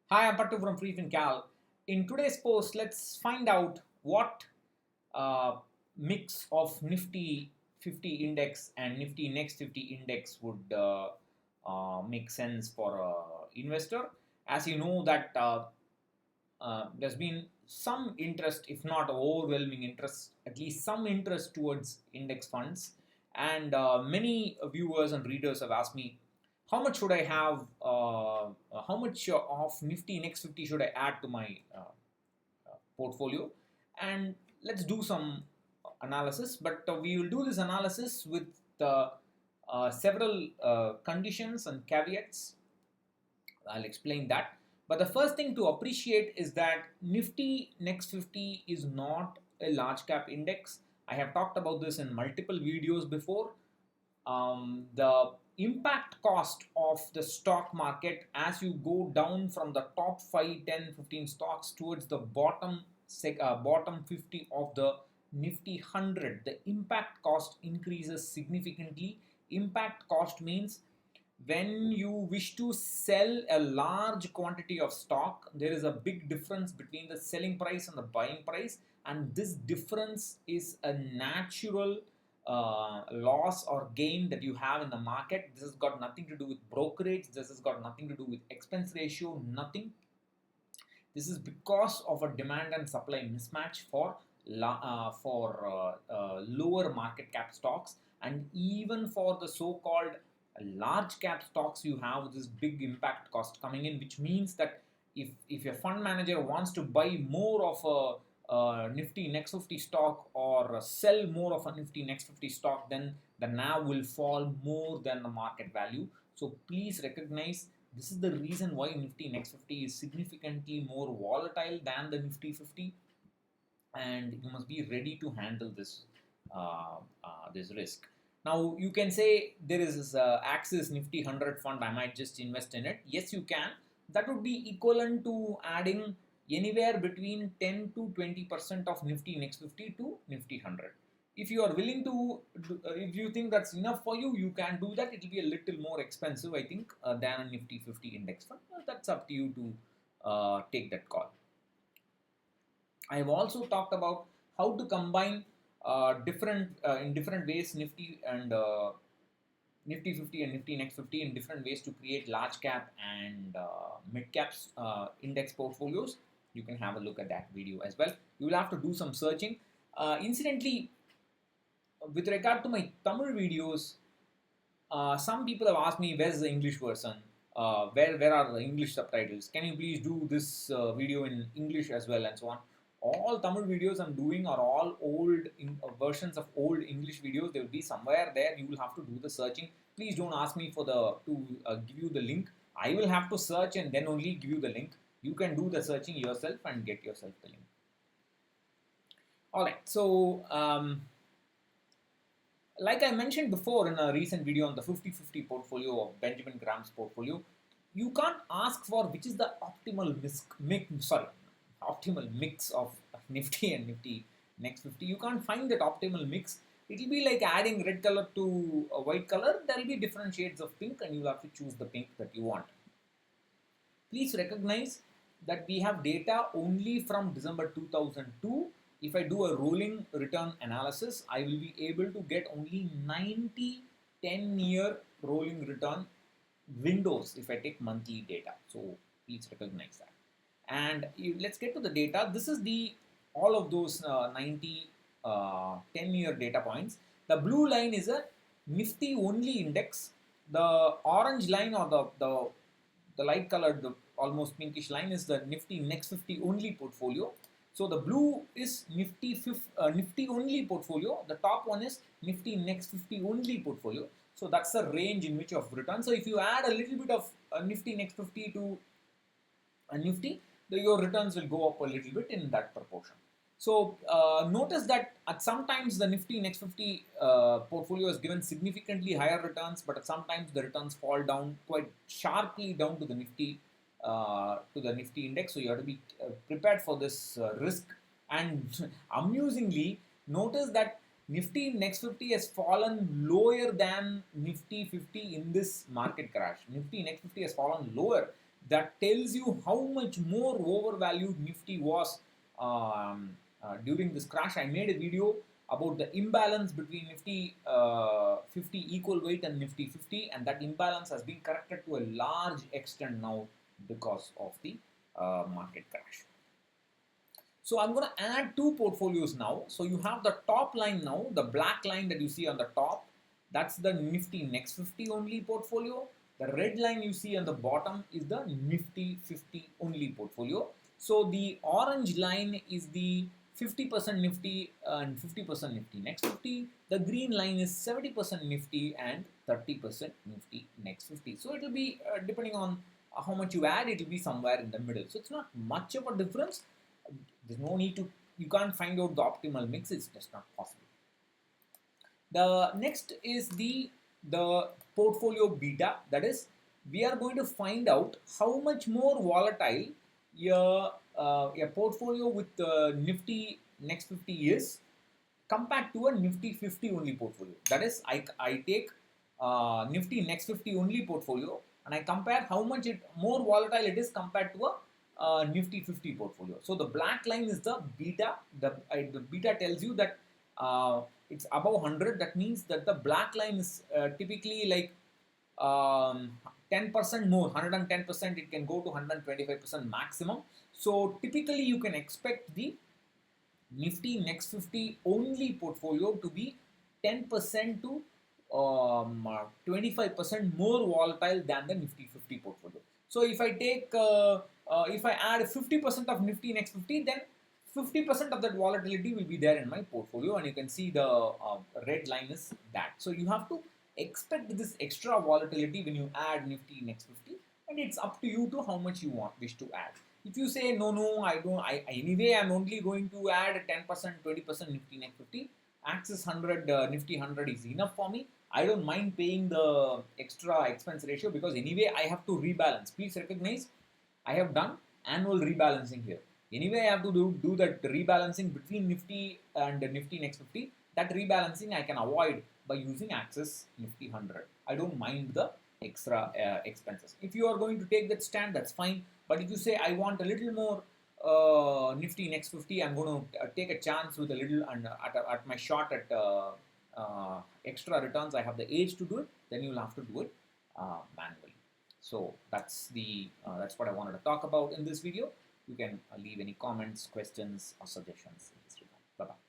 Hi, I'm Pattu from freefincal. In today's post, let's find out what uh, mix of Nifty 50 index and Nifty Next 50 index would make sense for an investor. As you know that there's been some interest, if not overwhelming interest, at least some interest towards index funds. And many viewers and readers have asked me, how much should I have, how much of Nifty Next 50 should I add to my portfolio? And let's do some analysis, but we will do this analysis with several conditions and caveats. I'll explain that. But the first thing to appreciate is that Nifty Next 50 is not a large cap index. I have talked about this in multiple videos before. The impact cost of the stock market as you go down from the top 5, 10, 15 stocks towards the bottom 50 of the Nifty 100, the impact cost increases significantly. Impact cost means when you wish to sell a large quantity of stock, there is a big difference between the selling price and the buying price, and this difference is a natural loss or gain that you have in the market. This has got nothing to do with brokerage, this has got nothing to do with expense ratio, nothing. This is because of a demand and supply mismatch for lower market cap stocks, and even for the so-called large cap stocks, you have this big impact cost coming in, which means that if your fund manager wants to buy more of a Nifty Next 50 stock or sell more of a Nifty Next 50 stock, then the NAV will fall more than the market value. So please recognize this is the reason why Nifty Next 50 is significantly more volatile than the Nifty 50, and you must be ready to handle this risk. Now you can say there is this Axis Nifty 100 fund, I might just invest in it. Yes, you can. That would be equivalent to adding anywhere between 10 to 20% of Nifty Next 50 to Nifty 100. If you are willing to, if you think that's enough for you, you can do that. It will be a little more expensive, I think, than a Nifty 50 index fund. That's up to you to take that call. I have also talked about how to combine different in different ways Nifty 50 and Nifty Next 50 in different ways to create large cap and mid caps index portfolios. You can have a look at that video as well. You will have to do some searching. Incidentally, with regard to my Tamil videos, some people have asked me where's the English version, where are the English subtitles? Can you please do this video in English as well, and so on. All Tamil videos I'm doing are all versions of old English videos. They will be somewhere there. You will have to do the searching. Please don't ask me to give you the link. I will have to search and then only give you the link. You can do the searching yourself and get yourself the link. All right. So like I mentioned before in a recent video on the 50-50 portfolio of Benjamin Graham's portfolio, you can't ask for which is the optimal mix of Nifty and Nifty Next 50. You can't find that optimal mix. It will be like adding red color to a white color. There will be different shades of pink, and you will have to choose the pink that you want. Please recognize that we have data only from December 2002. If I do a rolling return analysis, I will be able to get only 90 10-year rolling return windows if I take monthly data. So please recognize that. And let's get to the data. This is the all of those 90 10-year data points. The blue line is a Nifty only index. The orange line, or the light colored, the almost pinkish line, is the Nifty Next 50 only portfolio. So the blue is Nifty only portfolio. The top one is Nifty Next 50 only portfolio. So that's the range in which of return. So if you add a little bit of Nifty Next 50 to a Nifty, your returns will go up a little bit in that proportion. So notice that at sometimes the Nifty Next 50 portfolio has given significantly higher returns, but at sometimes the returns fall down quite sharply down to the Nifty index. So you have to be prepared for this risk. And amusingly, notice that Nifty Next 50 has fallen lower than Nifty 50 in this market crash. Nifty Next 50 has fallen lower. that tells you how much more overvalued Nifty was during this crash. I made a video about the imbalance between Nifty 50 equal weight and Nifty 50, and that imbalance has been corrected to a large extent now because of the market crash. So I'm going to add two portfolios now. So you have the top line now, the black line that you see on the top, that's the Nifty Next 50 only portfolio. The red line you see on the bottom is the Nifty 50 only portfolio. So the orange line is the 50% Nifty and 50% Nifty Next 50. The green line is 70% Nifty and 30% Nifty Next 50. So it will be depending on how much you add, it will be somewhere in the middle. So it's not much of a difference. There's no need to, you can't find out the optimal mix, it's just not possible. The next is the portfolio beta, that is, we are going to find out how much more volatile a portfolio with Nifty Next 50 is compared to a Nifty 50 only portfolio. That is, I take Nifty Next 50 only portfolio and I compare how much more volatile it is compared to a Nifty 50 portfolio. So the black line is the beta. The beta tells you that it's above 100. That means that the black line is typically like 10% more, 110%. It can go to 125% maximum. So typically you can expect the Nifty Next 50 only portfolio to be 10% to 25% more volatile than the Nifty 50 portfolio. So if I take, if I add 50% of Nifty Next 50, then 50% of that volatility will be there in my portfolio, and you can see the red line is that. So you have to expect this extra volatility when you add Nifty Next 50, and it's up to you to how much you wish to add. If you say no, I don't. Anyway I'm only going to add 10%, 20% Nifty Next 50. Axis 100, Nifty 100 is enough for me. I don't mind paying the extra expense ratio because anyway I have to rebalance. Please recognize I have done annual rebalancing here. Anyway I have to do that rebalancing between Nifty and Nifty Next 50. That rebalancing I can avoid by using Axis Nifty 100. I don't mind the extra expenses. If you are going to take that stand, that's fine. But if you say I want a little more Nifty Next 50, I'm going to take a chance with a little, and at my shot at extra returns, I have the age to do it, then you'll have to do it manually. So that's what I wanted to talk about in this video. You can leave any comments, questions, or suggestions in this regard. Bye-bye.